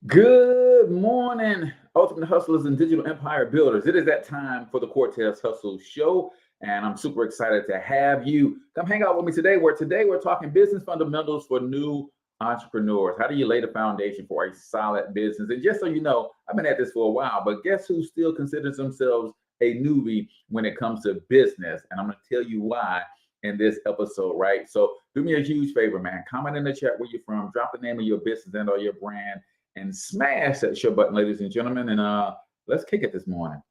Good morning, Ultimate Hustlers and Digital Empire Builders. It is that time for the Cortez Hustle Show, and I'm super excited to have you come hang out with me today. Today we're talking business fundamentals for new entrepreneurs. How do you lay the foundation for a solid business? And just so you know, I've been at this for a while, but guess who still considers themselves a newbie when it comes to business? And I'm going to tell you why in this episode, right? So do me a huge favor, man. Comment in the chat where you're from. Drop the name of your business and or your brand and smash that share button, ladies and gentlemen. And let's kick it this morning.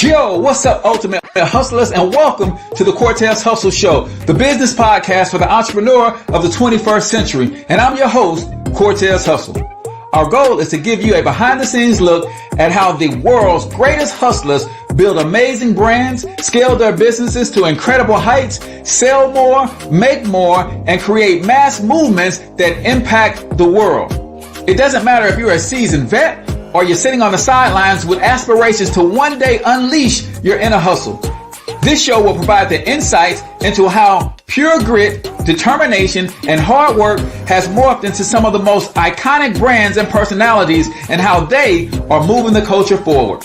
Yo, what's up, Ultimate Hustlers, and welcome to the Cortez Hustle Show, the business podcast for the entrepreneur of the 21st century. And I'm your host, Cortez Hustle. Our goal is to give you a behind-the-scenes look at how the world's greatest hustlers build amazing brands, scale their businesses to incredible heights, sell more, make more, and create mass movements that impact the world. It doesn't matter if you're a seasoned vet or you're sitting on the sidelines with aspirations to one day unleash your inner hustle. This show will provide the insights into how pure grit, determination, and hard work has morphed into some of the most iconic brands and personalities and how they are moving the culture forward.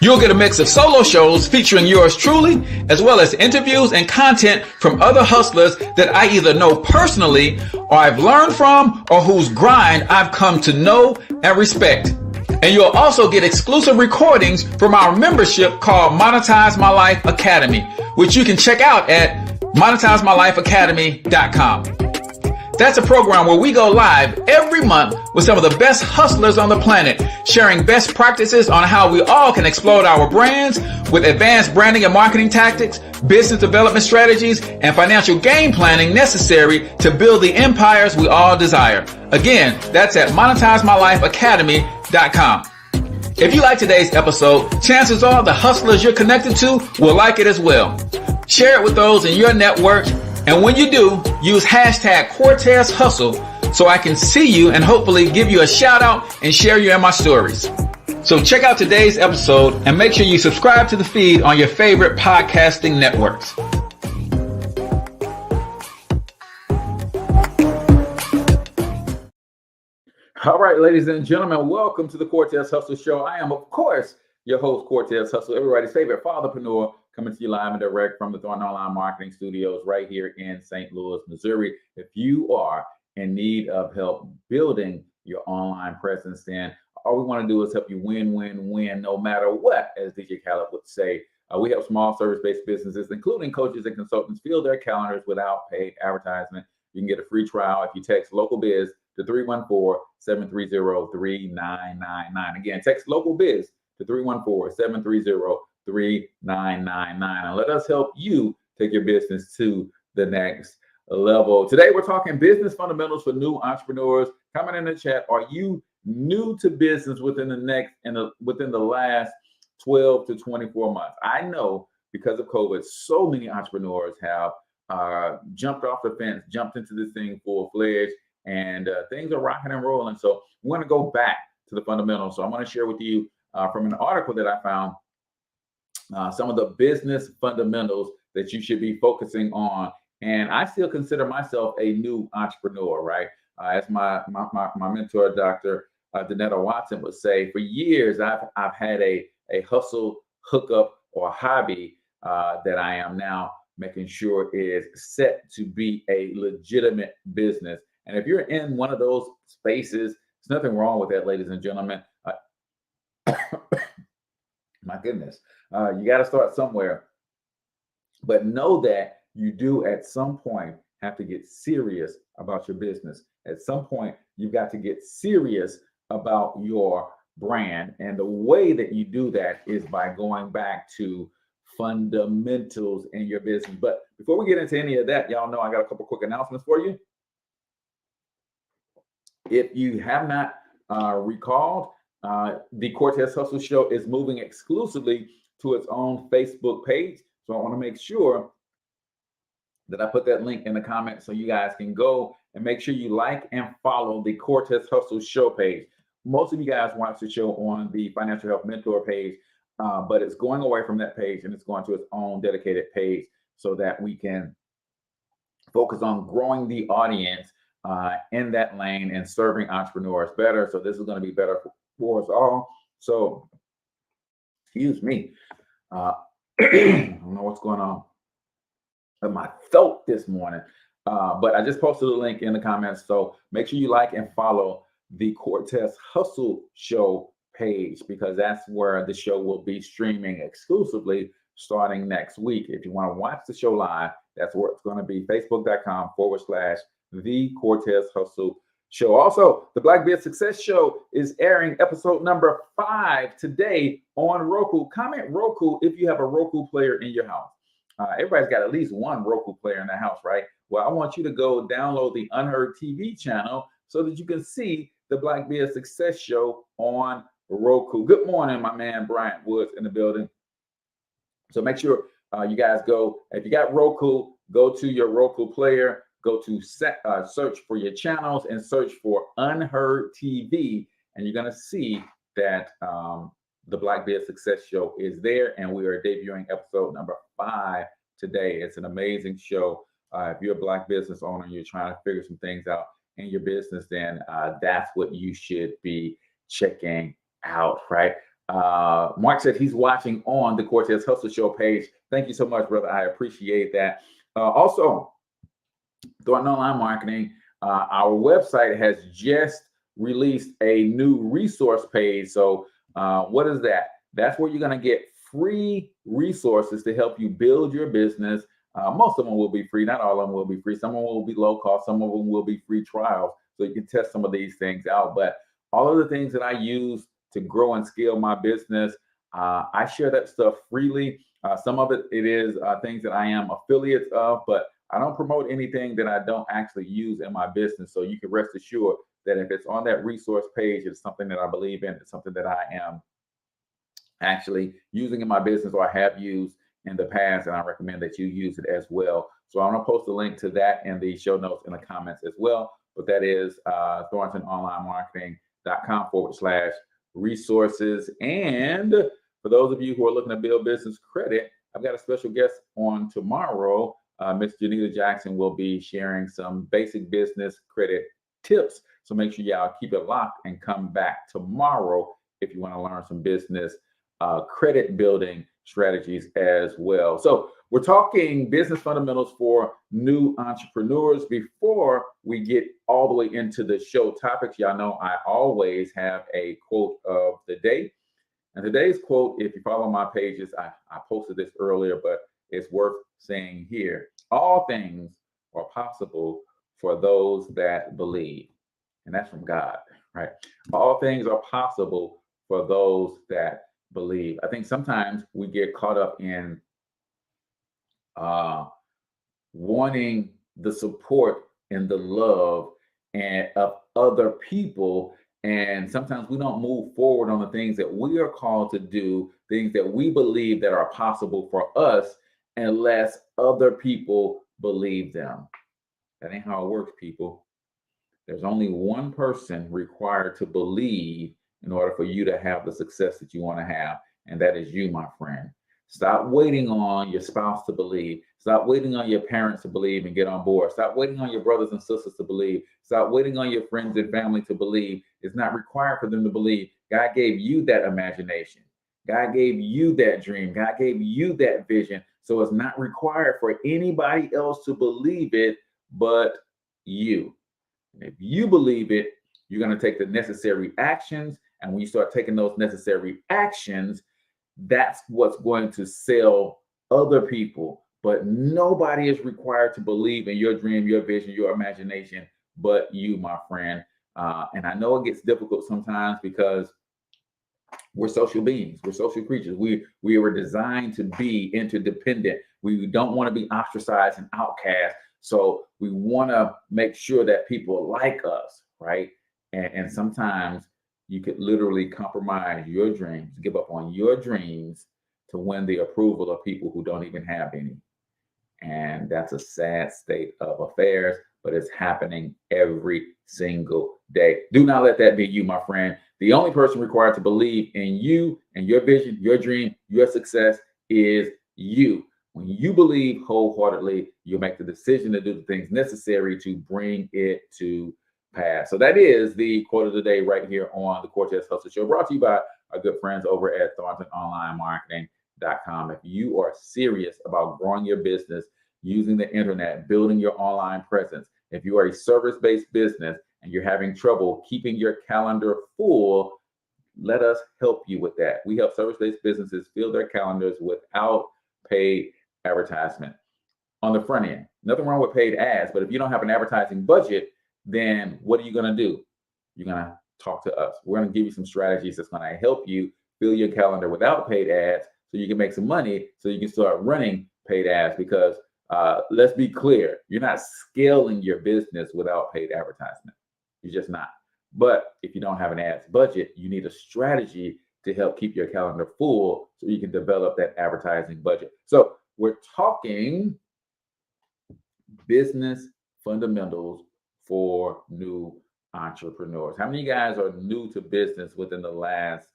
You'll get a mix of solo shows featuring yours truly, as well as interviews and content from other hustlers that I either know personally or I've learned from or whose grind I've come to know and respect. And you'll also get exclusive recordings from our membership called Monetize My Life Academy, which you can check out at monetizemylifeacademy.com. That's a program where we go live every month with some of the best hustlers on the planet, sharing best practices on how we all can explode our brands with advanced branding and marketing tactics, business development strategies, and financial game planning necessary to build the empires we all desire. Again, that's at monetizemylifeacademy.com. If you like today's episode, chances are the hustlers you're connected to will like it as well. Share it with those in your network. And when you do, use hashtag Cortez Hustle so I can see you and hopefully give you a shout out and share you in my stories. So check out today's episode and make sure you subscribe to the feed on your favorite podcasting networks. All right, ladies and gentlemen, welcome to the Cortez Hustle Show. I am, of course, your host, Cortez Hustle, everybody's favorite fatherpreneur, coming to you live and direct from the Thornton Online Marketing Studios right here in St. Louis, Missouri. If you are in need of help building your online presence, then all we want to do is help you win, no matter what, as DJ Khaled would say. We help small service-based businesses, including coaches and consultants, fill their calendars without paid advertisement. You can get a free trial if you text local biz to 314-730-3999. Again, text local biz to 314-730-3999. And let us help you take your business to the next level. Today, we're talking business fundamentals for new entrepreneurs. Comment in the chat. Are you new to business within the last 12 to 24 months? I know because of COVID, so many entrepreneurs have jumped off the fence, jumped into this thing full-fledged, and things are rocking and rolling. So we want to go back to the fundamentals. So I want to share with you from an article that I found some of the business fundamentals that you should be focusing on. And I still consider myself a new entrepreneur, right? As my mentor, Dr. Danetta Watson would say, for years, I've had a hustle hookup or hobby that I am now making sure is set to be a legitimate business. And if you're in one of those spaces, there's nothing wrong with that, ladies and gentlemen. My goodness, you got to start somewhere. But know that you do at some point have to get serious about your business. At some point, you've got to get serious about your brand. And the way that you do that is by going back to fundamentals in your business. But before we get into any of that, y'all know I got a couple quick announcements for you. If you have not recalled, the Cortez Hustle Show is moving exclusively to its own Facebook page. So I want to make sure that I put that link in the comments so you guys can go and make sure you like and follow the Cortez Hustle Show page. Most of you guys watch the show on the Financial Health Mentor page. but it's going away from that page and it's going to its own dedicated page so that we can focus on growing the audience in that lane and serving entrepreneurs better. So this is going to be better for us all. So, excuse me. I don't know what's going on with my throat this morning, but I just posted a link in the comments. So make sure you like and follow the Cortez Hustle Show page, because that's where the show will be streaming exclusively starting next week. If you want to watch the show live, that's where it's going to be, facebook.com/the Cortez Hustle Show. Also, the Black Biz Success Show is airing episode number 5 today on Roku. Comment Roku if you have a Roku player in your house. Everybody's got at least one Roku player in the house, right? Well, I want you to go download the Unheard TV channel so that you can see the Black Biz Success Show on Roku. Good morning, my man Bryant Woods in the building. So make sure you guys go, if you got Roku, go to your Roku player, go to search for your channels and search for Unheard TV, and you're going to see that the Black Biz Success Show is there, and we are debuting episode number 5 today. It's an amazing show. If you're a Black business owner and you're trying to figure some things out in your business, then that's what you should be checking out, right? Mark said he's watching on the Cortez Hustle Show page. Thank you so much, brother. I appreciate that. Also, Thornton Online Marketing, our website has just released a new resource page. So what is that? That's where you're going to get free resources to help you build your business. Most of them will be free. Not all of them will be free. Some of them will be low cost. Some of them will be free trials. So you can test some of these things out. But all of the things that I use to grow and scale my business, I share that stuff freely. Some of it is things that I am affiliates of, but I don't promote anything that I don't actually use in my business. So you can rest assured that if it's on that resource page, it's something that I believe in. It's something that I am actually using in my business or I have used in the past, and I recommend that you use it as well. So I'm going to post a link to that in the show notes in the comments as well. But that is thorntononlinemarketing.com/resources. And for those of you who are looking to build business credit, I've got a special guest on tomorrow. Ms. Janita Jackson will be sharing some basic business credit tips. So make sure y'all keep it locked and come back tomorrow if you want to learn some business credit building strategies as well. So we're talking business fundamentals for new entrepreneurs. Before we get all the way into the show topics, y'all know I always have a quote of the day. And today's quote, if you follow my pages, I posted this earlier, but it's worth saying here. All things are possible for those that believe. And that's from God, right? All things are possible for those that believe. I think sometimes we get caught up in wanting the support and the love and of other people, and sometimes we don't move forward on the things that we are called to do, things that we believe that are possible for us, unless other people believe them. That ain't how it works, people. There's only one person required to believe in order for you to have the success that you want to have, and that is you, my friend. Stop waiting on your spouse to believe. Stop waiting on your parents to believe and get on board. Stop waiting on your brothers and sisters to believe. Stop waiting on your friends and family to believe. It's not required for them to believe. God gave you that imagination. God gave you that dream. God gave you that vision. So it's not required for anybody else to believe it but you. And if you believe it, you're going to take the necessary actions. And when you start taking those necessary actions, that's what's going to sell other people. But nobody is required to believe in your dream, your vision, your imagination, but you, my friend. And I know it gets difficult sometimes because we're social beings. We're social creatures. We were designed to be interdependent. We don't want to be ostracized and outcast. So we want to make sure that people like us, right? And sometimes you could literally compromise your dreams, give up on your dreams to win the approval of people who don't even have any. And that's a sad state of affairs, but it's happening every single day. Do not let that be you, my friend. The only person required to believe in you and your vision, your dream, your success is you. When you believe wholeheartedly, you'll make the decision to do the things necessary to bring it to pass. So that is the quote of the day right here on the Cortez Hustle Show, brought to you by our good friends over at Thornton Online Marketing.com. If you are serious about growing your business using the internet, building your online presence, if you are a service-based business and you're having trouble keeping your calendar full, let us help you with that. We help service-based businesses fill their calendars without paid advertisement on the front end. Nothing wrong with paid ads, but if you don't have an advertising budget, then what are you going to do? You're going to talk to us. We're going to give you some strategies that's going to help you fill your calendar without paid ads so you can make some money so you can start running paid ads. Because let's be clear, you're not scaling your business without paid advertisement. You're just not. But if you don't have an ads budget, you need a strategy to help keep your calendar full so you can develop that advertising budget. So we're talking business fundamentals for new entrepreneurs. How many of you guys are new to business within the last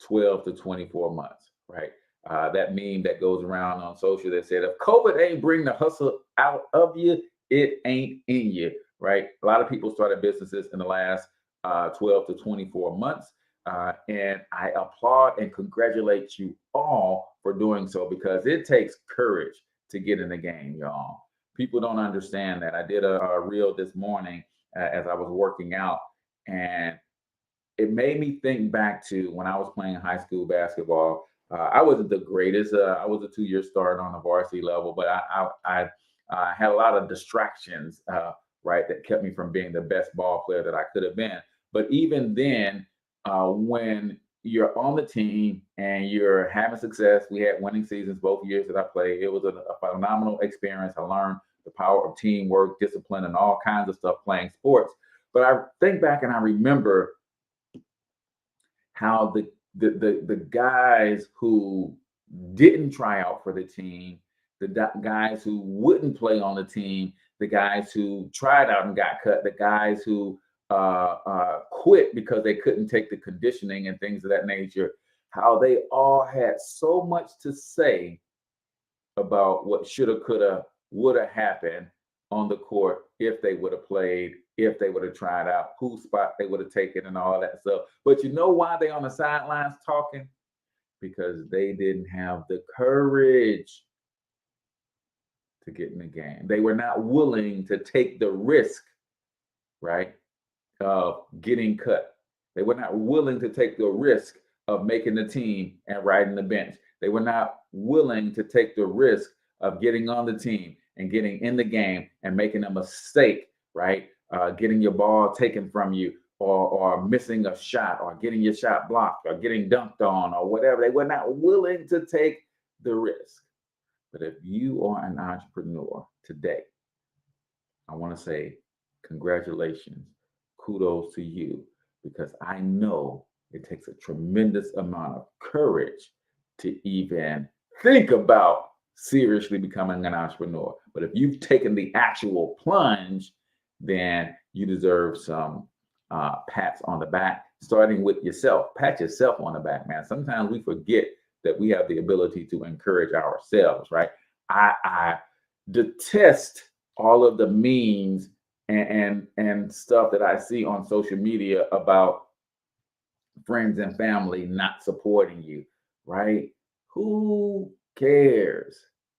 12 to 24 months, right? That meme that goes around on social that said, if COVID ain't bring the hustle out of you, it ain't in you, right? A lot of people started businesses in the last 12 to 24 months. And I applaud and congratulate you all for doing so, because it takes courage to get in the game, y'all. People don't understand that. I did a reel this morning as I was working out, and it made me think back to when I was playing high school basketball. I wasn't the greatest. I was a 2-year starter on the varsity level, but I had a lot of distractions, right, that kept me from being the best ball player that I could have been. But even then, when you're on the team and you're having success, we had winning seasons both years that I played. It was a phenomenal experience. I learned the power of teamwork, discipline, and all kinds of stuff playing sports. But I think back and I remember how the guys who didn't try out for the team, the guys who wouldn't play on the team, the guys who tried out and got cut, the guys who quit because they couldn't take the conditioning and things of that nature, how they all had so much to say about what shoulda, coulda, woulda happened on the court if they would have played, if they would have tried out, whose spot they would have taken and all that stuff. But you know why they on the sidelines talking? Because they didn't have the courage to get in the game. They were not willing to take the risk, right, of getting cut. They were not willing to take the risk of making the team and riding the bench. They were not willing to take the risk of getting on the team and getting in the game and making a mistake, right? Getting your ball taken from you, or missing a shot, or getting your shot blocked, or getting dunked on, or whatever. They were not willing to take the risk. But if you are an entrepreneur today, I want to say congratulations, kudos to you, because I know it takes a tremendous amount of courage to even think about seriously becoming an entrepreneur. But if you've taken the actual plunge, then you deserve some pats on the back, starting with yourself. Pat yourself on the back, man. Sometimes we forget that we have the ability to encourage ourselves, right? I detest all of the memes and stuff that I see on social media about friends and family not supporting you, right? Who cares?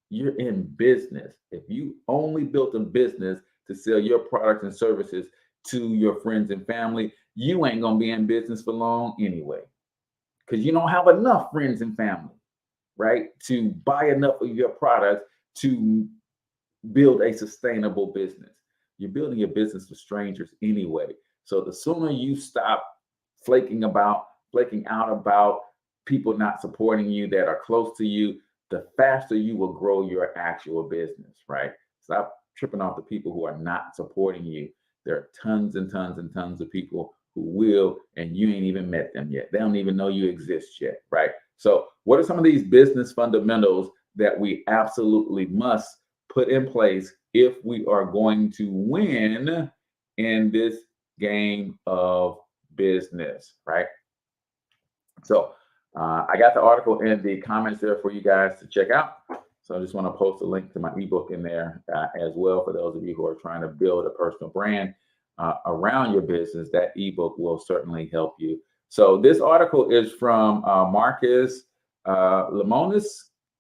You're in business. If you only built a business to sell your products and services to your friends and family, you ain't gonna be in business for long anyway, because you don't have enough friends and family, right, to buy enough of your products to build a sustainable business. You're building your business for strangers anyway. So the sooner you stop flaking out about people not supporting you that are close to you, the faster you will grow your actual business, right? Stop tripping off the people who are not supporting you. There are tons and tons and tons of people who will, and you ain't even met them yet. They don't even know you exist yet, right? So what are some of these business fundamentals that we absolutely must put in place if we are going to win in this game of business, right? So I got the article in the comments there for you guys to check out. So I just want to post a link to my ebook in there as well for those of you who are trying to build a personal brand around your business. That ebook will certainly help you. So this article is from Marcus Lemonis,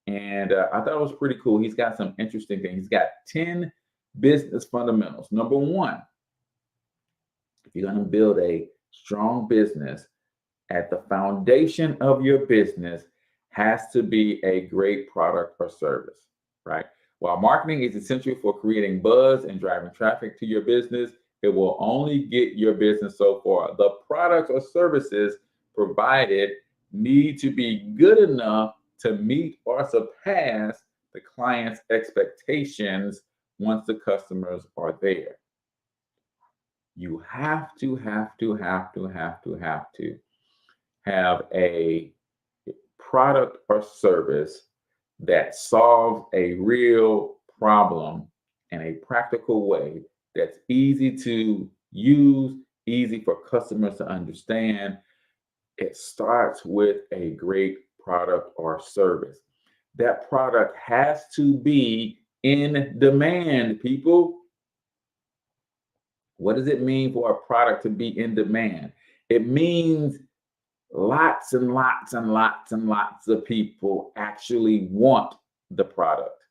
and I thought it was pretty cool. He's got some interesting things. He's got 10 business fundamentals. Number one, if you're going to build a strong business, at the foundation of your business has to be a great product or service, right? While marketing is essential for creating buzz and driving traffic to your business, it will only get your business so far. The products or services provided need to be good enough to meet or surpass the client's expectations once the customers are there. You have to have a product or service that solves a real problem in a practical way that's easy to use, easy for customers to understand. It starts with a great product or service. That product has to be in demand, people. What does it mean for a product to be in demand? It means lots and lots of people actually want the product.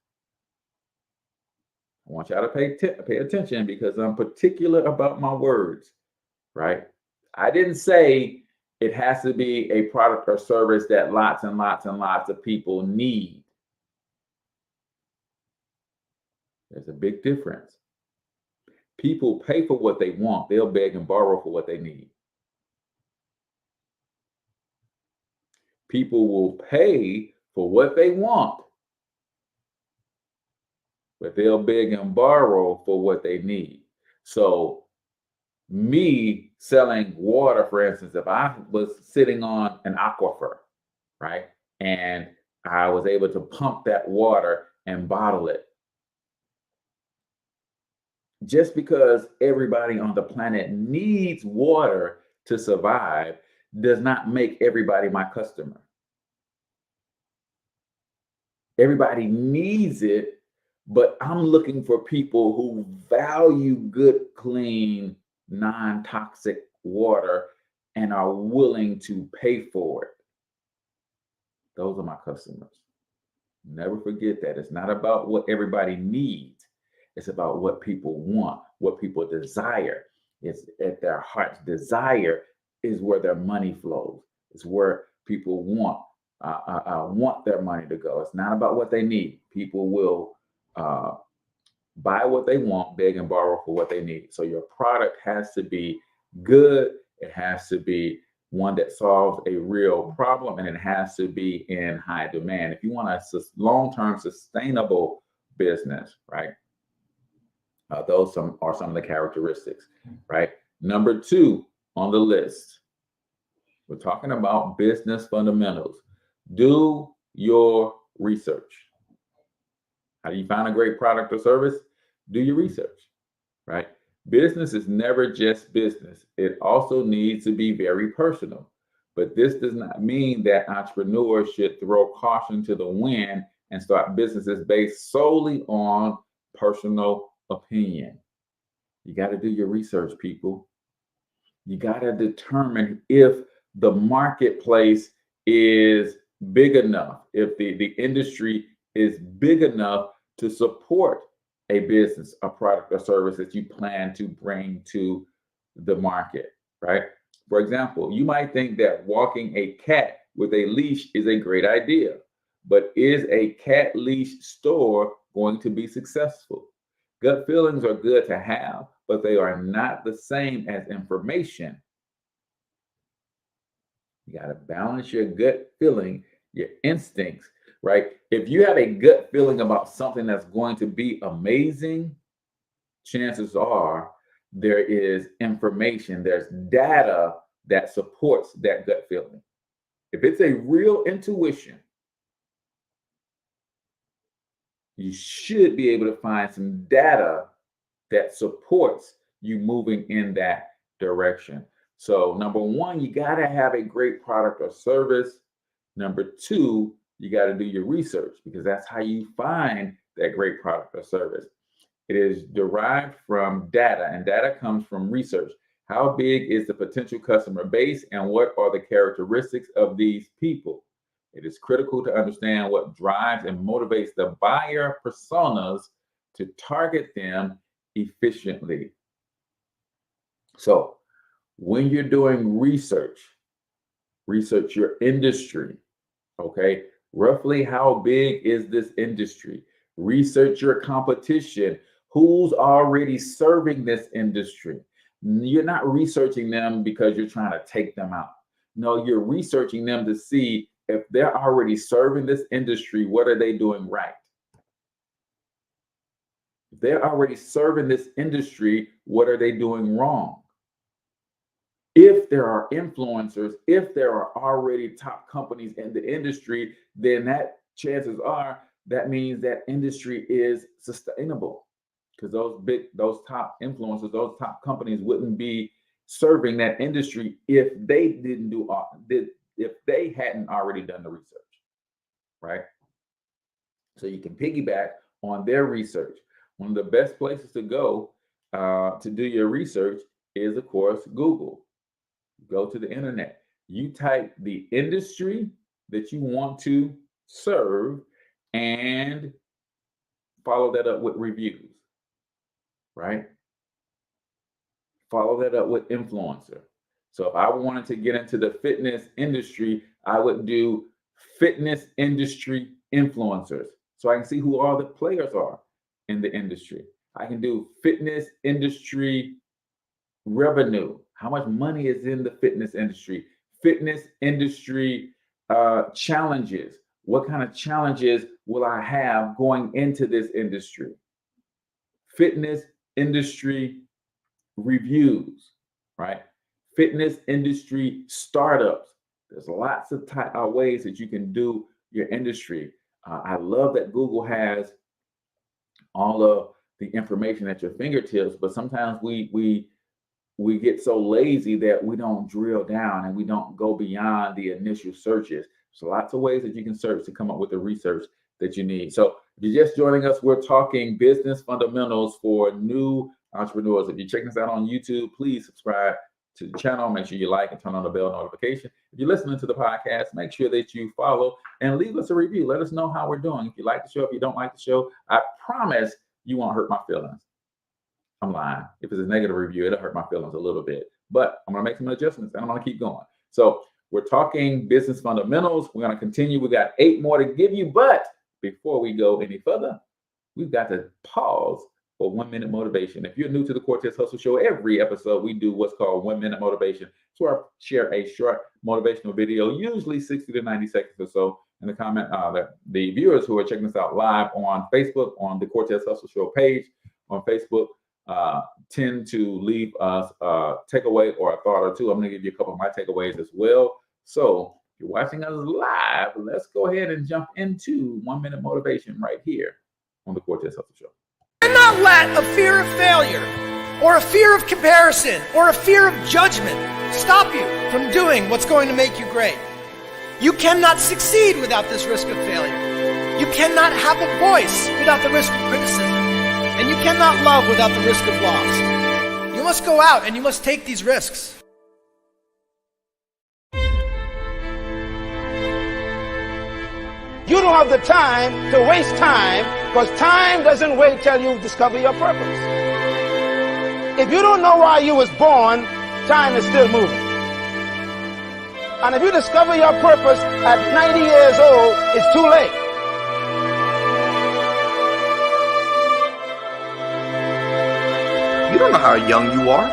I want y'all to pay attention because I'm particular about my words, right? I didn't say it has to be a product or service that lots and lots of people need. There's a big difference. People pay for what they want. They'll beg and borrow for what they need. People will pay for what they want, but they'll beg and borrow for what they need. So me selling water, for instance, if I was sitting on an aquifer, right, and I was able to pump that water and bottle it, just because everybody on the planet needs water to survive does not make everybody my customer. Everybody needs it, but I'm looking for people who value good, clean, non-toxic water and are willing to pay for it. Those are my customers. Never forget that. It's not about what everybody needs. It's about what people want, what people desire. It's at their heart's desire is where their money flows. It's where people want their money to go. It's not about what they need. People will buy what they want, beg and borrow for what they need. So your product has to be good. It has to be one that solves a real problem, and it has to be in high demand. If you want a long-term sustainable business, right? Those are some of the characteristics, right? Number 2 on the list, we're talking about business fundamentals. Do your research. How do you find a great product or service? Do your research, right? Business is never just business. It also needs to be very personal. But this does not mean that entrepreneurs should throw caution to the wind and start businesses based solely on personal opinion. You got to do your research, people. You got to determine if the marketplace is big enough, if the industry is big enough to support a business, a product or service that you plan to bring to the market, right? For example, you might think that walking a cat with a leash is a great idea, but is a cat leash store going to be successful? Gut feelings are good to have, but they are not the same as information. You got to balance your gut feeling, your instincts, right? If you have a gut feeling about something that's going to be amazing, chances are there is information, there's data that supports that gut feeling. If it's a real intuition, you should be able to find some data that supports you moving in that direction. So number one, you got to have a great product or service. Number two, you got to do your research, because that's how you find that great product or service. It is derived from data, and data comes from research. How big is the potential customer base, and what are the characteristics of these people? It is critical to understand what drives and motivates the buyer personas to target them efficiently. So when you're doing research your industry, okay? Roughly how big is this industry? Research your competition. Who's already serving this industry? You're not researching them because you're trying to take them out. No, you're researching them to see if they're already serving this industry, what are they doing right? If they're already serving this industry, what are they doing wrong? If there are influencers, if there are already top companies in the industry, then that chances are that means that industry is sustainable, because those top influencers, those top companies wouldn't be serving that industry if they if they hadn't already done the research, right? So you can piggyback on their research. One of the best places to go to do your research is, of course, Google. Go to the internet. You type the industry that you want to serve and follow that up with reviews, right? Follow that up with influencer. So if I wanted to get into the fitness industry, I would do fitness industry influencers, so I can see who all the players are in the industry. I can do fitness industry revenue. How much money is in the fitness industry? Fitness industry challenges. What kind of challenges will I have going into this industry? Fitness industry reviews, right? Fitness industry startups. There's lots of ways that you can do your industry. I love that Google has all of the information at your fingertips, but sometimes we get so lazy that we don't drill down and we don't go beyond the initial searches. So lots of ways that you can search to come up with the research that you need. So if you're just joining us, we're talking business fundamentals for new entrepreneurs. If you're checking us out on YouTube, please subscribe to the channel. Make sure you like and turn on the bell notification. If you're listening to the podcast, make sure that you follow and leave us a review. Let us know how we're doing. If you like the show, if you don't like the show, I promise you won't hurt my feelings. I'm lying. If it's a negative review, it'll hurt my feelings a little bit, but I'm going to make some adjustments and I'm going to keep going. So we're talking business fundamentals. We're going to continue. We got 8 more to give you, but before we go any further, we've got to pause for 1 minute motivation. If you're new to the Cortez Hustle Show, every episode we do what's called 1 minute motivation. So I share a short motivational video, usually 60 to 90 seconds or so. In the comment, the viewers who are checking us out live on Facebook, on the Cortez Hustle Show page on Facebook, tend to leave us a takeaway or a thought or two. I'm going to give you a couple of my takeaways as well. So if you're watching us live, let's go ahead and jump into 1 minute motivation right here on the Cortez Hustle Show. Do not let a fear of failure or a fear of comparison or a fear of judgment stop you from doing what's going to make you great. You cannot succeed without this risk of failure. You cannot have a voice without the risk of criticism. And you cannot love without the risk of loss. You must go out and you must take these risks. You don't have the time to waste time, because time doesn't wait till you discover your purpose. If you don't know why you was born, time is still moving. And if you discover your purpose at 90 years old, it's too late. You don't know how young you are.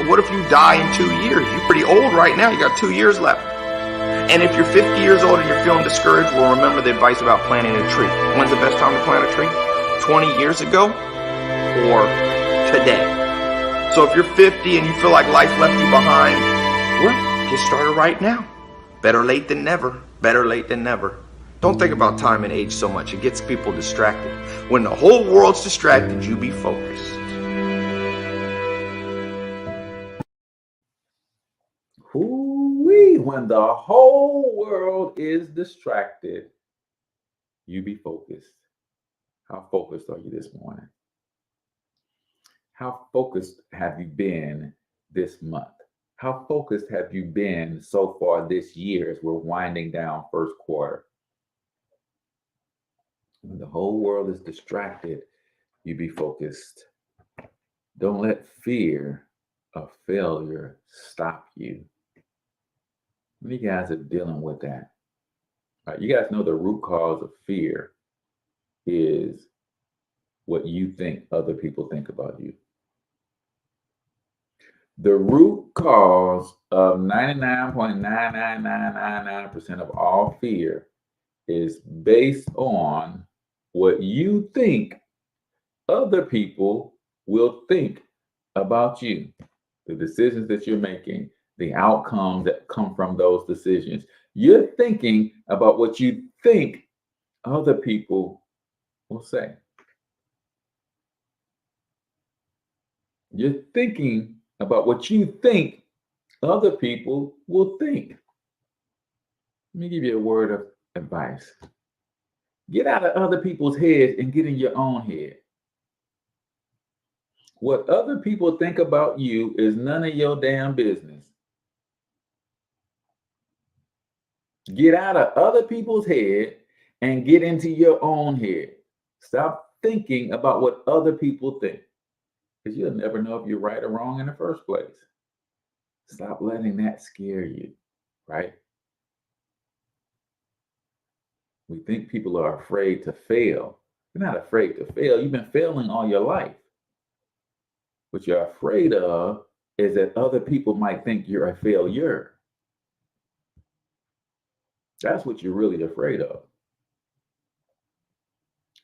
What if you die in 2 years? You're pretty old right now. You got 2 years left. And if you're 50 years old and you're feeling discouraged, well, remember the advice about planting a tree. When's the best time to plant a tree? 20 years ago or today? So if you're 50 and you feel like life left you behind, well, get started right now. Better late than never. Better late than never. Don't think about time and age so much. It gets people distracted. When the whole world's distracted, you be focused. when the whole world is distracted, you be focused. How focused are you this morning? How focused have you been this month? How focused have you been so far this year as we're winding down first quarter? When the whole world is distracted, you be focused. Don't let fear of failure stop you. How many guys are dealing with that? All right, you guys know the root cause of fear is what you think other people think about you. The root cause of 99.99999% of all fear is based on what you think other people will think about you. The decisions that you're making, the outcomes that come from those decisions. You're thinking about what you think other people will say. You're thinking about what you think other people will think. Let me give you a word of advice. Get out of other people's heads and get in your own head. What other people think about you is none of your damn business. Get out of other people's head and get into your own head. Stop thinking about what other people think, because you'll never know if you're right or wrong in the first place. Stop letting that scare you, right? We think people are afraid to fail. You're not afraid to fail. You've been failing all your life. What you're afraid of is that other people might think you're a failure. That's what you're really afraid of.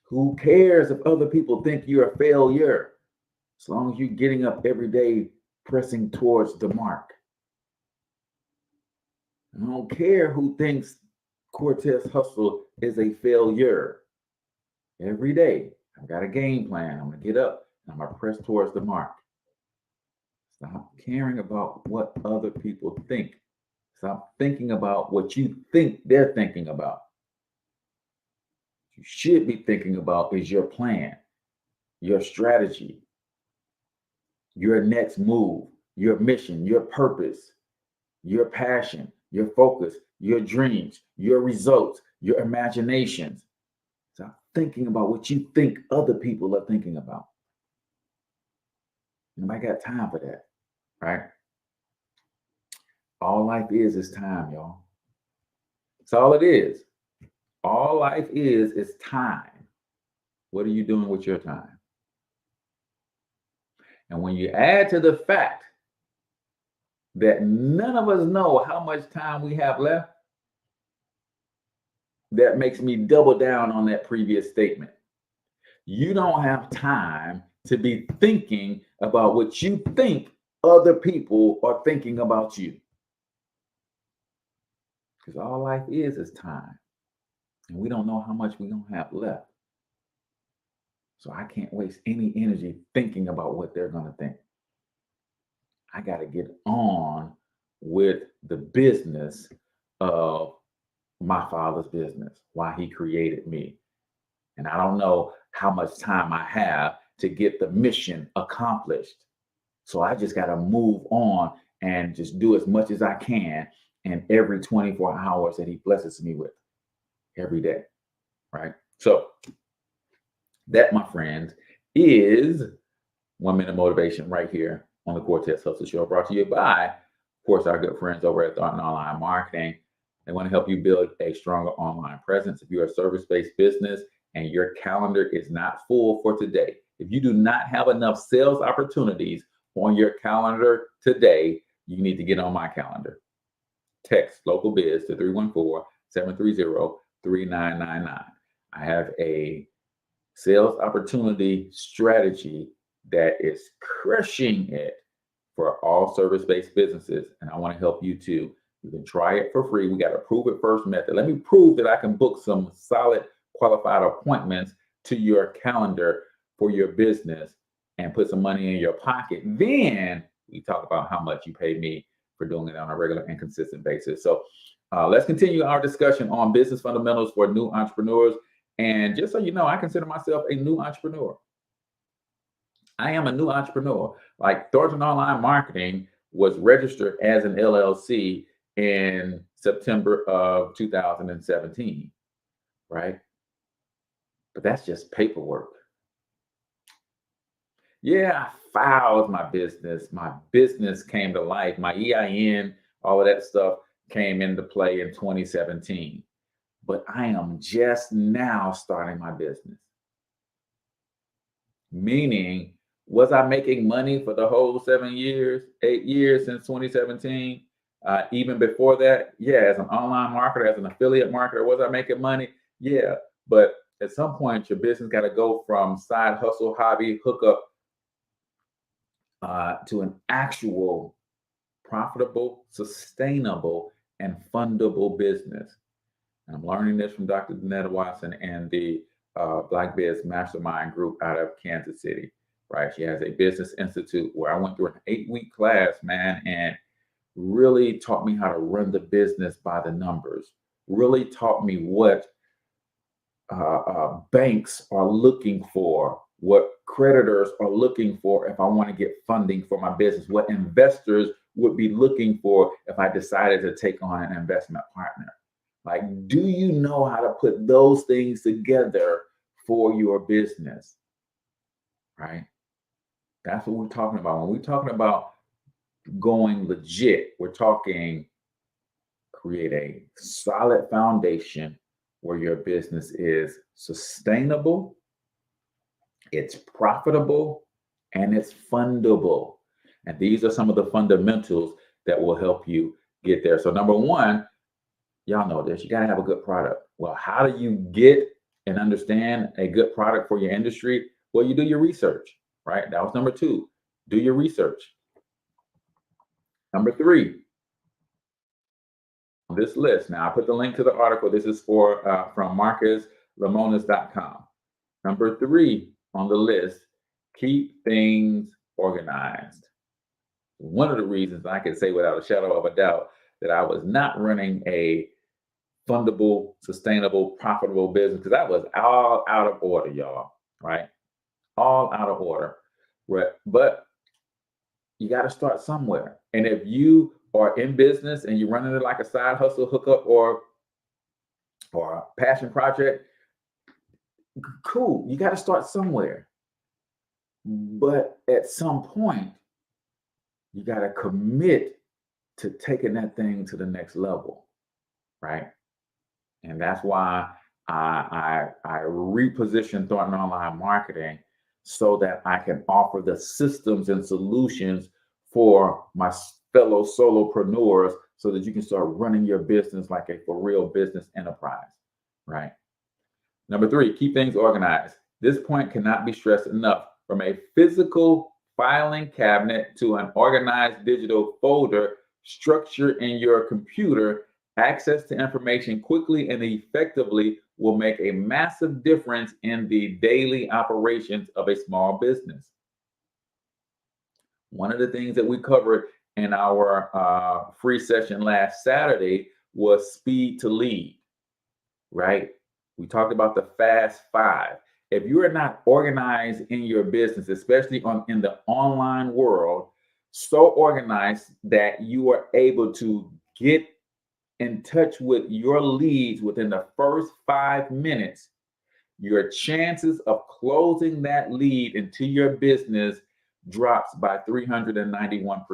Who cares if other people think you're a failure? As long as you're getting up every day, pressing towards the mark. I don't care who thinks Cortez Hustle is a failure. Every day, I've got a game plan. I'm going to get up and I'm going to press towards the mark. Stop caring about what other people think. Stop thinking about what you think they're thinking about. What you should be thinking about is your plan, your strategy, your next move, your mission, your purpose, your passion, your focus, your dreams, your results, your imaginations. Stop thinking about what you think other people are thinking about. Nobody got time for that, right? All life is time, y'all. That's all it is. All life is time. What are you doing with your time? And when you add to the fact that none of us know how much time we have left, that makes me double down on that previous statement. You don't have time to be thinking about what you think other people are thinking about you. Because all life is time. And we don't know how much we're going to have left. So I can't waste any energy thinking about what they're going to think. I got to get on with the business of my Father's business, why he created me. And I don't know how much time I have to get the mission accomplished. So I just got to move on and just do as much as I can in every 24 hours that he blesses me with every day, right? So that, my friends, is 1 Minute Motivation right here on the Cortez Hustle Show, brought to you by, of course, our good friends over at Thornton Online Marketing. They want to help you build a stronger online presence. If you're a service-based business and your calendar is not full for today, if you do not have enough sales opportunities on your calendar today, you need to get on my calendar. Text Local Biz to 314-730-3999. I have a sales opportunity strategy that is crushing it for all service-based businesses, and I want to help you too. You can try it for free. We got a prove it first method. Let me prove that I can book some solid qualified appointments to your calendar for your business and put some money in your pocket. Then we talk about how much you pay me for doing it on a regular and consistent basis. So let's continue our discussion on business fundamentals for new entrepreneurs. And just so you know, I consider myself a new entrepreneur. I am a new entrepreneur. Like Thornton Online Marketing was registered as an LLC in September of 2017, right? But that's just paperwork. Yeah, I filed my business. My business came to life. My EIN, all of that stuff came into play in 2017. But I am just now starting my business. Meaning, was I making money for the whole 8 years since 2017? Even before that, yeah, as an online marketer, as an affiliate marketer, was I making money? Yeah, but at some point, your business got to go from side hustle, hobby, hookup to an actual profitable, sustainable, and fundable business. And I'm learning this from Dr. Danetta Watson and the Black Biz Mastermind group out of Kansas City, right? She has a business institute where I went through an 8-week class, man, and really taught me how to run the business by the numbers, really taught me what banks are looking for, what creditors are looking for if I want to get funding for my business, what investors would be looking for if I decided to take on an investment partner. Like, do you know how to put those things together for your business? Right? That's what we're talking about. When we're talking about going legit, we're talking create a solid foundation where your business is sustainable, it's profitable, and it's fundable. And these are some of the fundamentals that will help you get there. So number one, y'all know this, you got to have a good product. Well, how do you get and understand a good product for your industry? Well, you do your research, right? That was number two, do your research. Number three, on this list, now I put the link to the article. This is from marcuslemonis.com. Number three on the list, keep things organized. One of the reasons I can say without a shadow of a doubt that I was not running a fundable, sustainable, profitable business, because that was all out of order, y'all, right? All out of order. Right? But you got to start somewhere. And if you are in business and you're running it like a side hustle, hookup, or a passion project, cool. You got to start somewhere. But at some point, you got to commit to taking that thing to the next level, right? And that's why I repositioned Thornton Online Marketing so that I can offer the systems and solutions for my fellow solopreneurs so that you can start running your business like a for real business enterprise, right? Number three, keep things organized. This point cannot be stressed enough. From a physical filing cabinet to an organized digital folder, structure in your computer, access to information quickly and effectively will make a massive difference in the daily operations of a small business. One of the things that we covered in our free session last Saturday was speed to lead, right? We talked about the fast five. If you are not organized in your business, especially in the online world, so organized that you are able to get in touch with your leads within the first 5 minutes, your chances of closing that lead into your business drops by 391%.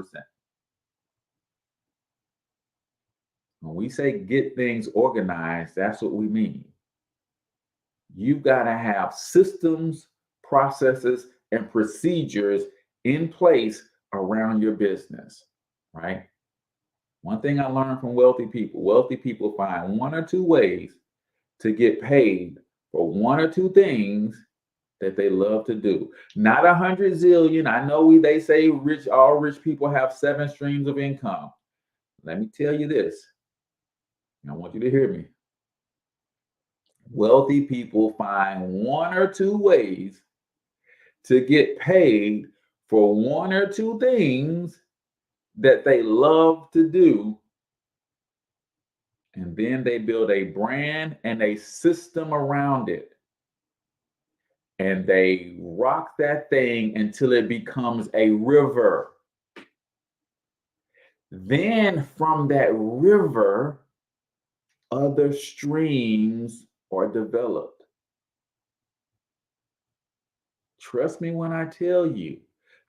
When we say get things organized, that's what we mean. You've got to have systems, processes, and procedures in place around your business, right? One thing I learned from wealthy people find 1 or 2 ways to get paid for 1 or 2 things that they love to do. Not 100 zillion. I know they say all rich people have 7 streams of income. Let me tell you this. I want you to hear me. Wealthy people find 1 or 2 ways to get paid for 1 or 2 things that they love to do, and then they build a brand and a system around it. And they rock that thing until it becomes a river. Then from that river, other streams are developed. Trust me when I tell you,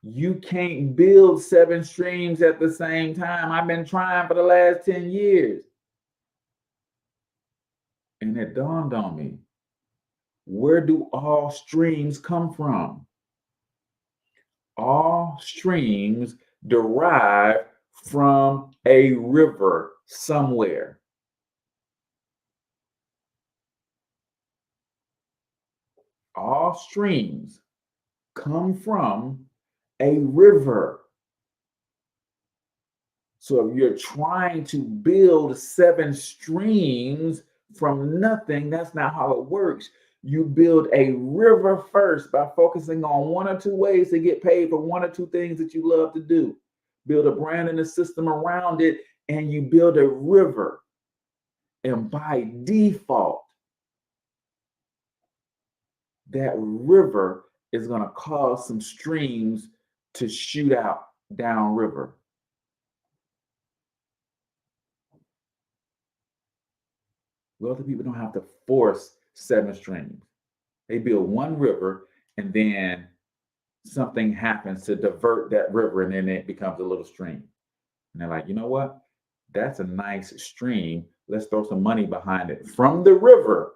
you can't build 7 streams at the same time. I've been trying for the last 10 years. And it dawned on me, where do all streams come from? All streams derive from a river somewhere. All streams come from a river. So if you're trying to build 7 streams from nothing, that's not how it works. You build a river first by focusing on 1 or 2 ways to get paid for 1 or 2 things that you love to do. Build a brand and a system around it, and you build a river. And by default, that river is going to cause some streams to shoot out downriver. Wealthy people don't have to force 7 streams. They build 1 river, and then something happens to divert that river, and then it becomes a little stream. And they're like, you know what? That's a nice stream. Let's throw some money behind it. From the river,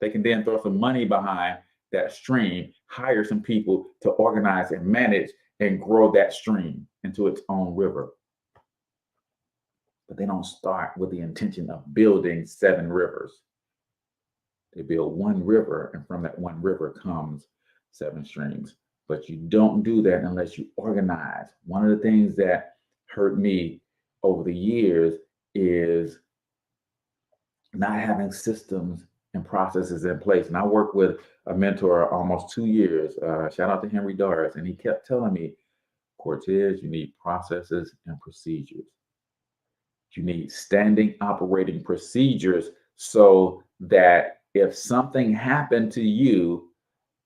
they can then throw some money behind that stream, hire some people to organize and manage and grow that stream into its own river. But they don't start with the intention of building 7 rivers. They build 1 river, and from that 1 river comes 7 streams. But you don't do that unless you organize. One of the things that hurt me over the years is not having systems and processes in place. And I worked with a mentor almost 2 years. Shout out to Henry Doris. And he kept telling me, Cortez, you need processes and procedures. You need standing operating procedures so that if something happened to you,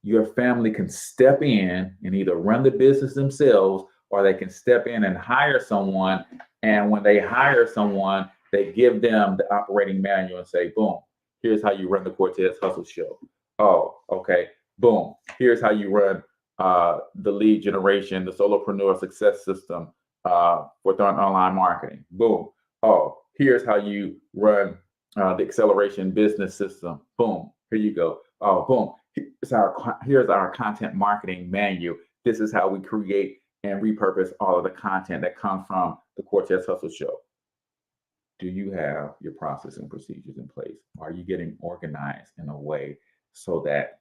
your family can step in and either run the business themselves, or they can step in and hire someone. And when they hire someone, they give them the operating manual and say, boom, here's how you run the Cortez Hustle Show. Oh, okay. Boom. Here's how you run the lead generation, the solopreneur success system for Thornton Online Marketing. Boom. Oh, here's how you run the acceleration business system. Boom. Here you go. Oh, boom. Here's our content marketing manual. This is how we create and repurpose all of the content that comes from the Cortez Hustle Show. Do you have your process and procedures in place? Are you getting organized in a way so that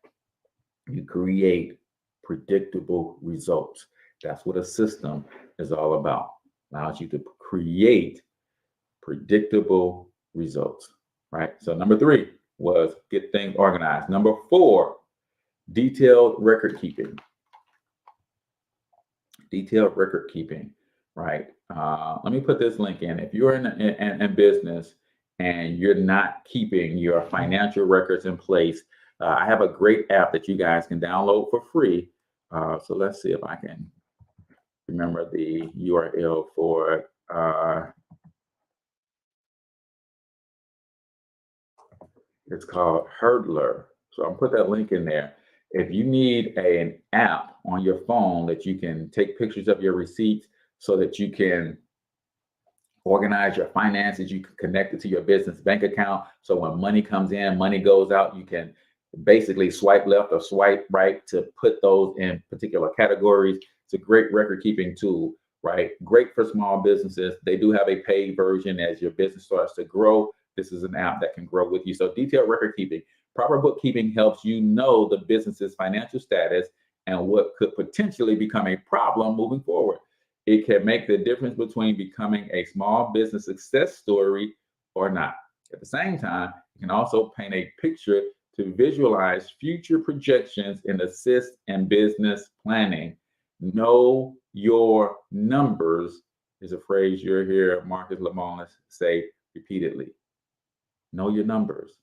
you create predictable results? That's what a system is all about. Allows you to create predictable results, right? So number 3 was get things organized. Number 4, detailed record keeping. Detailed record keeping, right? Let me put this link in. If you're in business and you're not keeping your financial records in place, I have a great app that you guys can download for free. So let's see if I can remember the URL for it. It's called Hurdler. So I'll put that link in there. If you need an app on your phone that you can take pictures of your receipts so that you can organize your finances, you can connect it to your business bank account. So when money comes in, money goes out, you can basically swipe left or swipe right to put those in particular categories. It's a great record keeping tool, right? Great for small businesses. They do have a paid version as your business starts to grow. This is an app that can grow with you. So detailed record keeping. Proper bookkeeping helps you know the business's financial status and what could potentially become a problem moving forward. It can make the difference between becoming a small business success story or not. At the same time, it can also paint a picture to visualize future projections and assist in business planning. Know your numbers is a phrase you'll hear Marcus Lemonis say repeatedly. Know your numbers.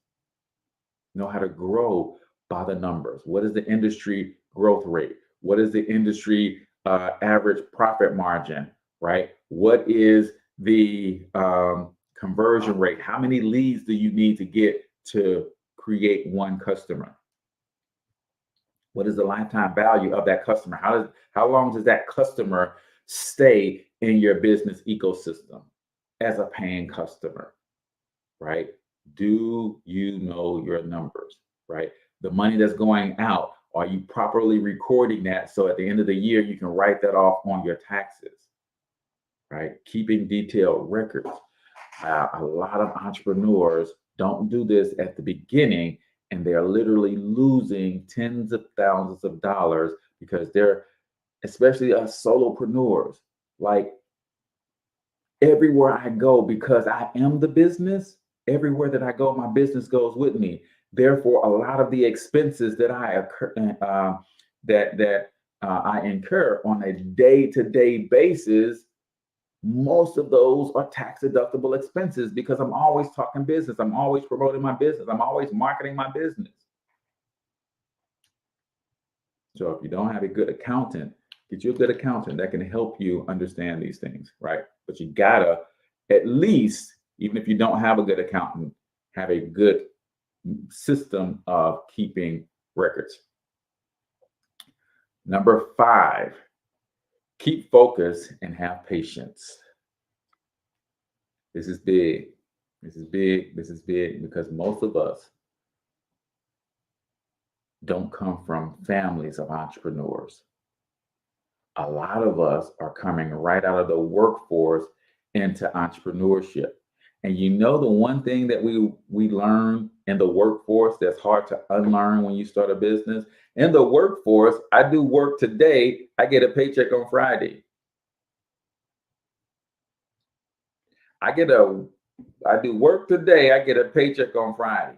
Know how to grow by the numbers. What is the industry growth rate? What is the industry average profit margin, right? What is the conversion rate? How many leads do you need to get to create one customer? What is the lifetime value of that customer? How long does that customer stay in your business ecosystem as a paying customer, right? Do you know your numbers, right? The money that's going out, are you properly recording that so at the end of the year you can write that off on your taxes, right? Keeping detailed records. A lot of entrepreneurs don't do this at the beginning, and they're literally losing tens of thousands of dollars because they're, especially us solopreneurs, like everywhere I go, because I am the business, everywhere that I go, my business goes with me. Therefore, a lot of the expenses that I incur on a day-to-day basis, most of those are tax deductible expenses because I'm always talking business. I'm always promoting my business. I'm always marketing my business. So if you don't have a good accountant, get you a good accountant that can help you understand these things, right? But you gotta, at least, even if you don't have a good accountant, have a good system of keeping records. Number 5, keep focus and have patience. This is big. This is big. This is big because most of us don't come from families of entrepreneurs. A lot of us are coming right out of the workforce into entrepreneurship. And you know, the one thing that we learn in the workforce that's hard to unlearn when you start a business, in the workforce, I do work today, I get a paycheck on Friday. I do work today, I get a paycheck on Friday,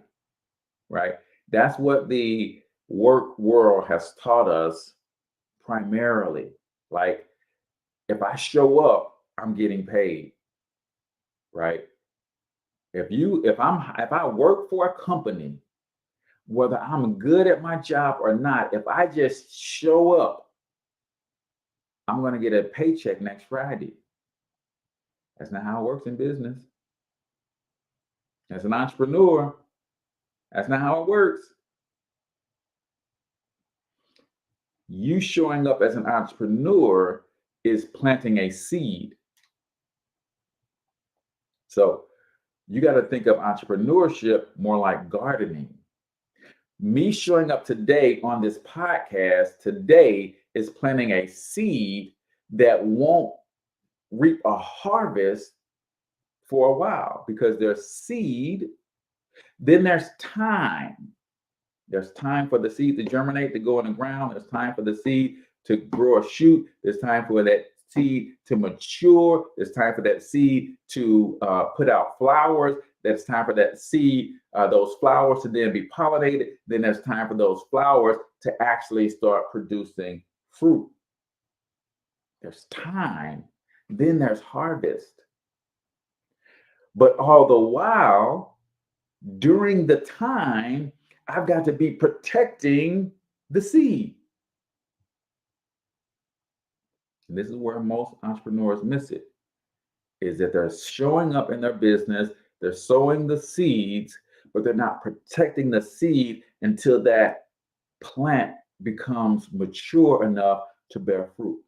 right? That's what the work world has taught us primarily. Like, if I show up, I'm getting paid, right? If I work for a company, whether I'm good at my job or not, if I just show up, I'm going to get a paycheck next Friday. That's not how it works in business. As an entrepreneur, that's not how it works. You showing up as an entrepreneur is planting a seed. So you got to think of entrepreneurship more like gardening. Me showing up today on this podcast today is planting a seed that won't reap a harvest for a while, because there's seed, then there's time. There's time for the seed to germinate, to go in the ground. There's time for the seed to grow a shoot. There's time for that seed to mature. There's time for that seed to put out flowers. There's time for that seed, those flowers to then be pollinated. Then there's time for those flowers to actually start producing fruit. There's time. Then there's harvest. But all the while, during the time, I've got to be protecting the seed. And this is where most entrepreneurs miss it, is that they're showing up in their business, they're sowing the seeds, but they're not protecting the seed until that plant becomes mature enough to bear fruit.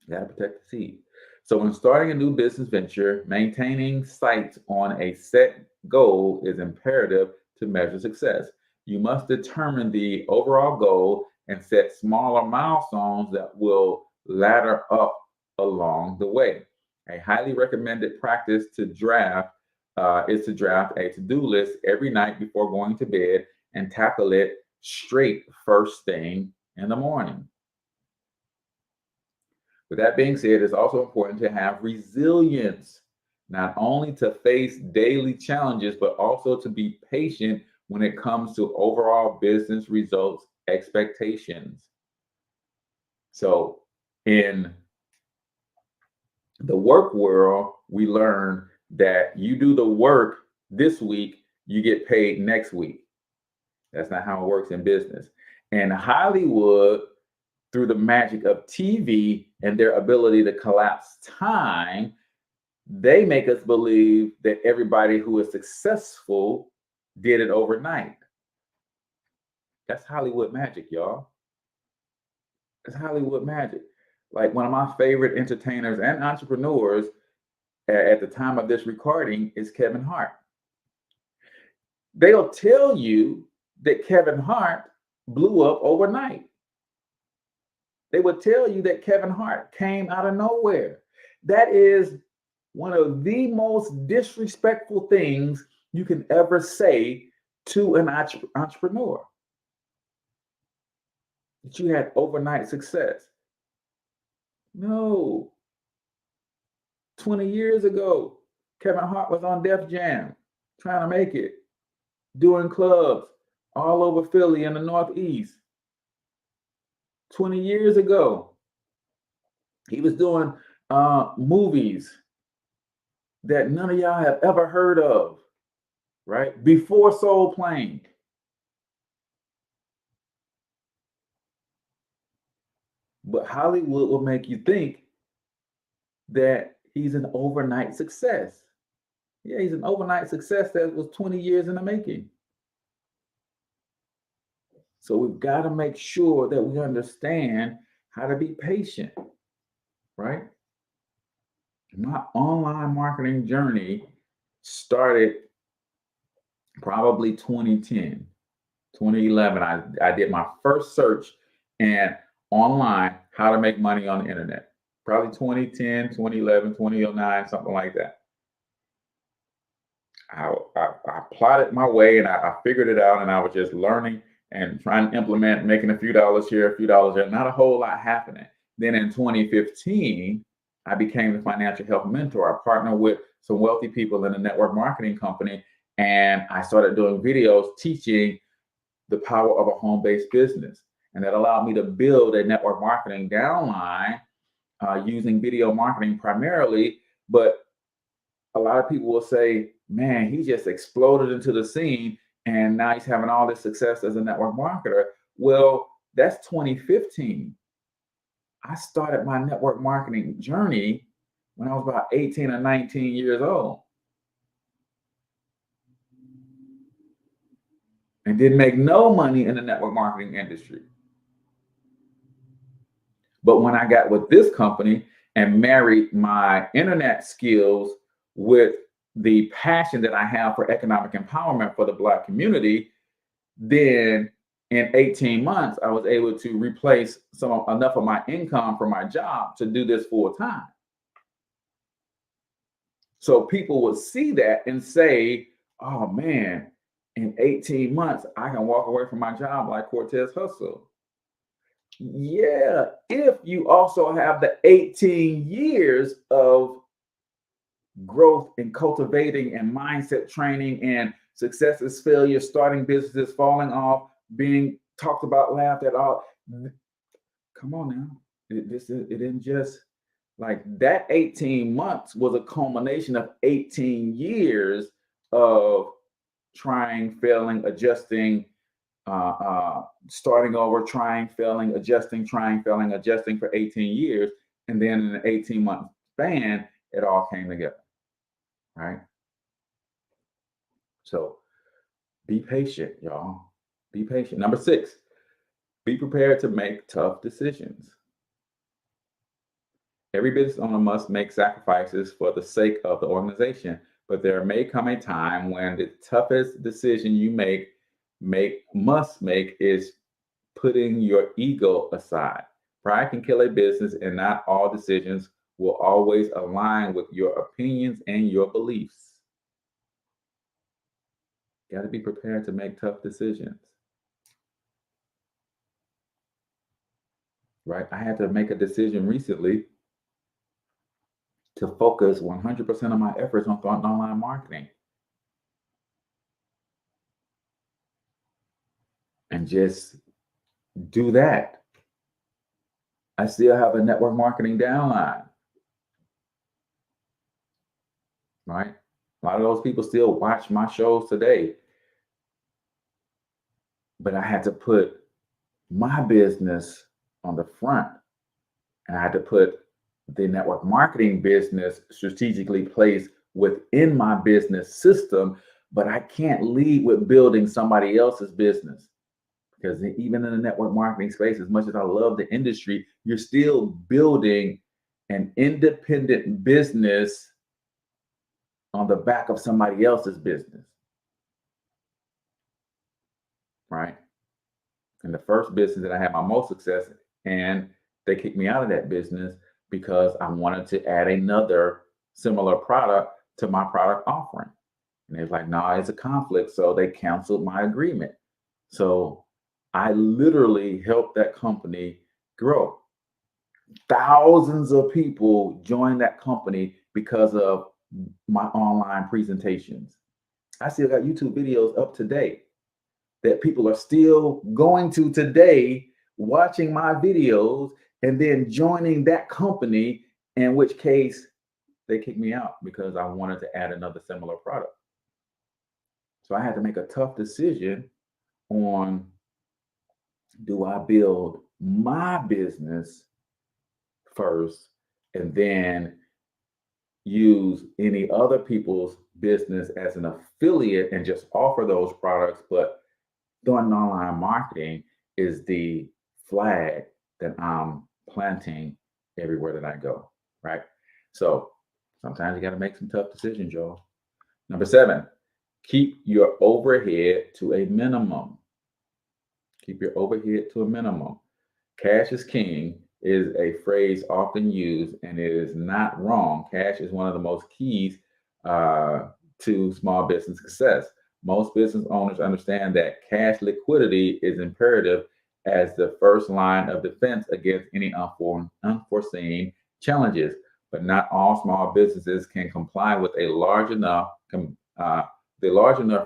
You gotta protect the seed. So when starting a new business venture, maintaining sights on a set goal is imperative to measure success. You must determine the overall goal and set smaller milestones that will ladder up along the way. A highly recommended practice is to draft a to-do list every night before going to bed and tackle it straight first thing in the morning. With that being said, it's also important to have resilience, not only to face daily challenges, but also to be patient when it comes to overall business results expectations. So in The work world, we learn that you do the work this week, you get paid next week. That's not how it works in business. And Hollywood, through the magic of TV and their ability to collapse time, they make us believe that everybody who is successful did it overnight. That's Hollywood magic, y'all. It's Hollywood magic. Like one of my favorite entertainers and entrepreneurs at the time of this recording is Kevin Hart. They'll tell you that Kevin Hart blew up overnight. They would tell you that Kevin Hart came out of nowhere. That is one of the most disrespectful things you can ever say to an entrepreneur. That you had overnight success. No. 20 years ago, Kevin Hart was on Def Jam, trying to make it, doing clubs all over Philly and the Northeast. 20 years ago, he was doing movies that none of y'all have ever heard of, right? Before Soul Plane. But Hollywood will make you think that he's an overnight success. Yeah, he's an overnight success that was 20 years in the making. So we've got to make sure that we understand how to be patient, right? My online marketing journey started probably 2010, 2011. I did my first search and online, how to make money on the internet. Probably 2010, 2011, 2009, something like that. I plotted my way and I figured it out, and I was just learning and trying to implement, making a few dollars here, a few dollars there, not a whole lot happening. Then in 2015, I became the financial health mentor. I partnered with some wealthy people in a network marketing company, and I started doing videos teaching the power of a home-based business. And that allowed me to build a network marketing downline using video marketing primarily. But a lot of people will say, man, he just exploded into the scene and now he's having all this success as a network marketer. Well, that's 2015. I started my network marketing journey when I was about 18 or 19 years old. And didn't make no money in the network marketing industry. But when I got with this company and married my internet skills with the passion that I have for economic empowerment for the Black community, then in 18 months, I was able to replace enough of my income from my job to do this full time. So people would see that and say, oh man, in 18 months, I can walk away from my job like Cortez hustle. Yeah, if you also have the 18 years of growth and cultivating and mindset training and successes, failures, starting businesses, falling off, being talked about, laughed at, all. Come on now. It didn't just like that. 18 months was a culmination of 18 years of trying, failing, adjusting, starting over, trying, failing, adjusting, trying, failing, adjusting for 18 years. And then in an 18-month span, it all came together. Right? So be patient, y'all. Be patient. Number 6, be prepared to make tough decisions. Every business owner must make sacrifices for the sake of the organization, but there may come a time when the toughest decision you must make is putting your ego aside. Pride can kill a business, and not all decisions will always align with your opinions and your beliefs. You got to be prepared to make tough decisions. Right? I had to make a decision recently to focus 100% of my efforts on Thornton Online Marketing. And just do that. I still have a network marketing downline. right? A lot of those people still watch my shows today. But I had to put my business on the front, and I had to put the network marketing business strategically placed within my business system. But I can't lead with building somebody else's business, because even in the network marketing space, as much as I love the industry, you're still building an independent business on the back of somebody else's business, right? And the first business that I had my most success in, they kicked me out of that business because I wanted to add another similar product to my product offering. And they was like, no, it's a conflict. So they canceled my agreement. So I literally helped that company grow. Thousands of people joined that company because of my online presentations. I still got YouTube videos up to date that people are still going to today, watching my videos, and then joining that company, in which case they kicked me out because I wanted to add another similar product. So I had to make a tough decision on, do I build my business first and then use any other people's business as an affiliate and just offer those products? But Thornton Online Marketing is the flag that I'm planting everywhere that I go, right? So sometimes you got to make some tough decisions, y'all. Number 7, keep your overhead to a minimum. Keep your overhead to a minimum. Cash is king is a phrase often used, and it is not wrong. Cash is one of the most keys to small business success. Most business owners understand that cash liquidity is imperative as the first line of defense against any unforeseen challenges. But not all small businesses can comply with a large enough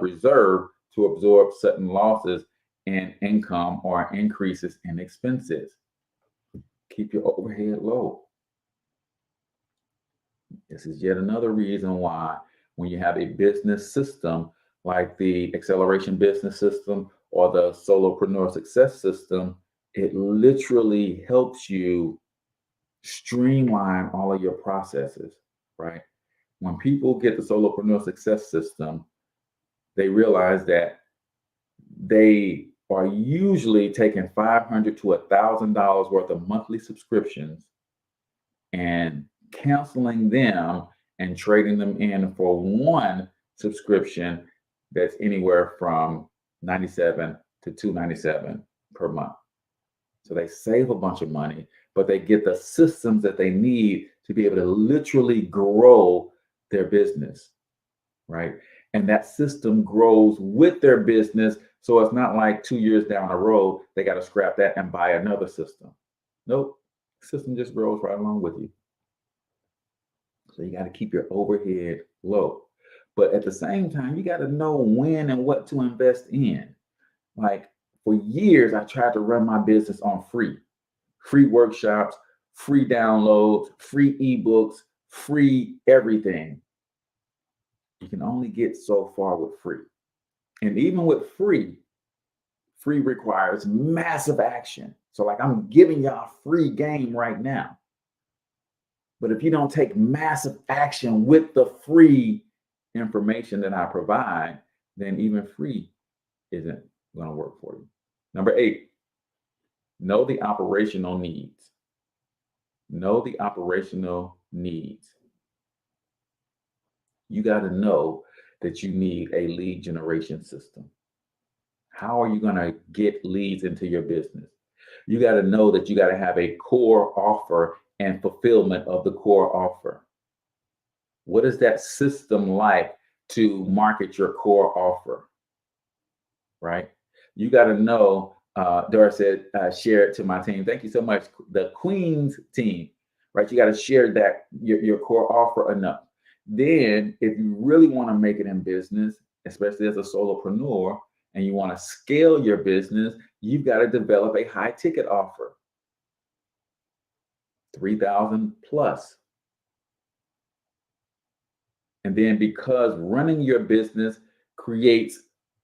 reserve to absorb sudden losses in income or increases in expenses. Keep your overhead low. This is yet another reason why, when you have a business system like the Acceleration Business System or the Solopreneur Success System, it literally helps you streamline all of your processes, right? When people get the Solopreneur Success System, they realize that they are usually taking $500 to $1,000 worth of monthly subscriptions and canceling them and trading them in for one subscription that's anywhere from $97 to $297 per month. So they save a bunch of money, but they get the systems that they need to be able to literally grow their business, right? And that system grows with their business. So it's not like 2 years down the road, they got to scrap that and buy another system. Nope. The system just grows right along with you. So you got to keep your overhead low. But at the same time, you got to know when and what to invest in. Like, for years, I tried to run my business on free workshops, free downloads, free ebooks, free everything. You can only get so far with free. And even with free requires massive action. So like, I'm giving y'all free game right now. But if you don't take massive action with the free information that I provide, then even free isn't going to work for you. Number 8, know the operational needs. Know the operational needs. You got to know that you need a lead generation system. How are you going to get leads into your business? You got to know that you got to have a core offer and fulfillment of the core offer. What is that system like to market your core offer? Right? You got to know, Dora said, share it to my team. Thank you so much. The Queen's team, right? You got to share that, your core offer enough. Then if you really want to make it in business, especially as a solopreneur, and you want to scale your business, you've got to develop a high ticket offer. 3,000 plus. And then because running your business creates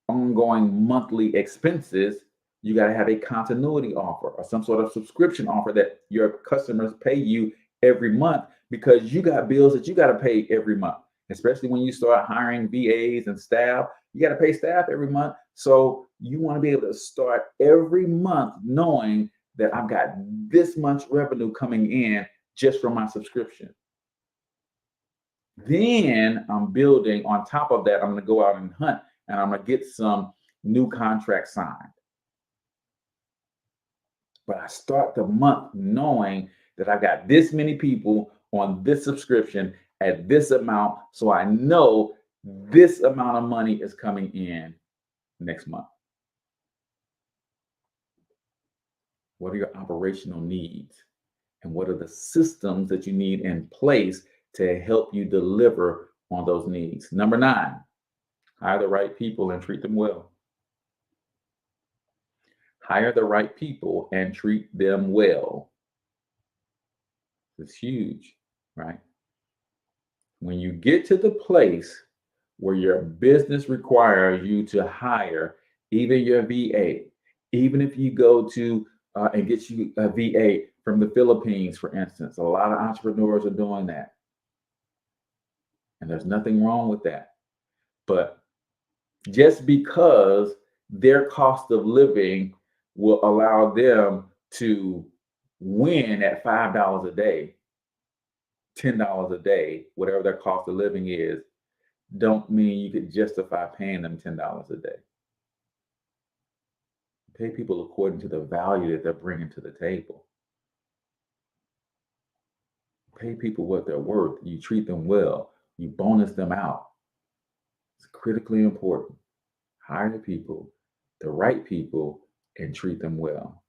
ongoing monthly expenses, you got to have a continuity offer or some sort of subscription offer that your customers pay you every month, because you got bills that you got to pay every month, especially when you start hiring VAs and staff. You got to pay staff every month. So you want to be able to start every month knowing that I've got this much revenue coming in just from my subscription. Then I'm building on top of that. I'm going to go out and hunt, and I'm going to get some new contracts signed. But I start the month knowing that I got this many people on this subscription at this amount. So I know this amount of money is coming in next month. What are your operational needs? And what are the systems that you need in place to help you deliver on those needs? Number 9, hire the right people and treat them well. Hire the right people and treat them well. It's huge, right? When you get to the place where your business requires you to hire even your VA, even if you go to and get you a VA from the Philippines, for instance, a lot of entrepreneurs are doing that. And there's nothing wrong with that. But just because their cost of living will allow them to win at $5 a day, $10 a day, whatever their cost of living is, don't mean you could justify paying them $10 a day. Pay people according to the value that they're bringing to the table. Pay people what they're worth. You treat them well. You bonus them out. It's critically important. Hire the people, the right people, and treat them well.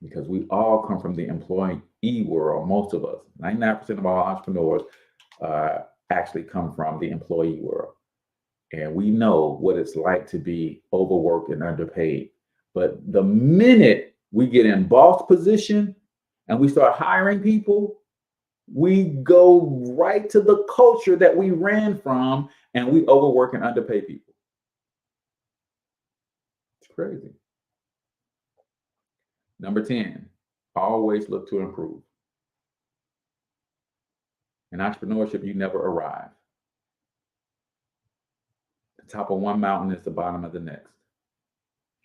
Because we all come from the employee world, most of us. 99% of all entrepreneurs actually come from the employee world. And we know what it's like to be overworked and underpaid. But the minute we get in boss position and we start hiring people, we go right to the culture that we ran from, and we overwork and underpay people. It's crazy. Number 10, always look to improve. In entrepreneurship, you never arrive. The top of one mountain is the bottom of the next.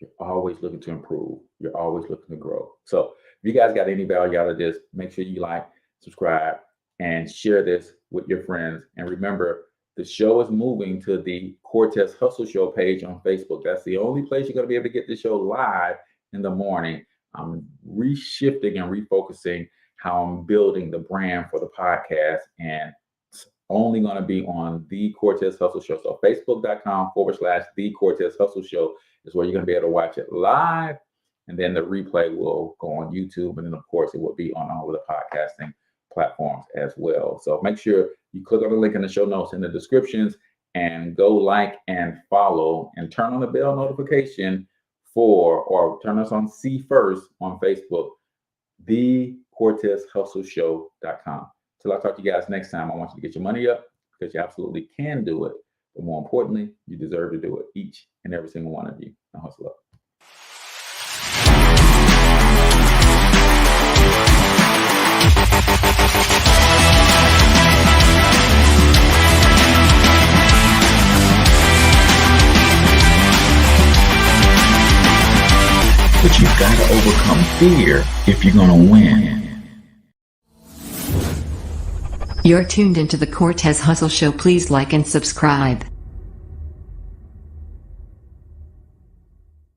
You're always looking to improve. You're always looking to grow. So if you guys got any value out of this, make sure you like, subscribe, and share this with your friends. And remember, the show is moving to the Cortez Hustle Show page on Facebook. That's the only place you're going to be able to get the show live in the morning. I'm reshifting and refocusing how I'm building the brand for the podcast, and it's only going to be on the Cortez Hustle Show. So facebook.com/the Cortez Hustle Show is where you're going to be able to watch it live. And then the replay will go on YouTube. And then, of course, it will be on all of the podcasting platforms as well. So make sure you click on the link in the show notes in the descriptions and go like and follow and turn on the bell notification or turn us on See First on Facebook, the CortezHustleShow.com. Till I talk to you guys next time, I want you to get your money up, because you absolutely can do it. But more importantly, you deserve to do it, each and every single one of you. Now hustle up. But you've got to overcome fear if you're going to win. You're tuned into the Cortez Hustle Show. Please like and subscribe.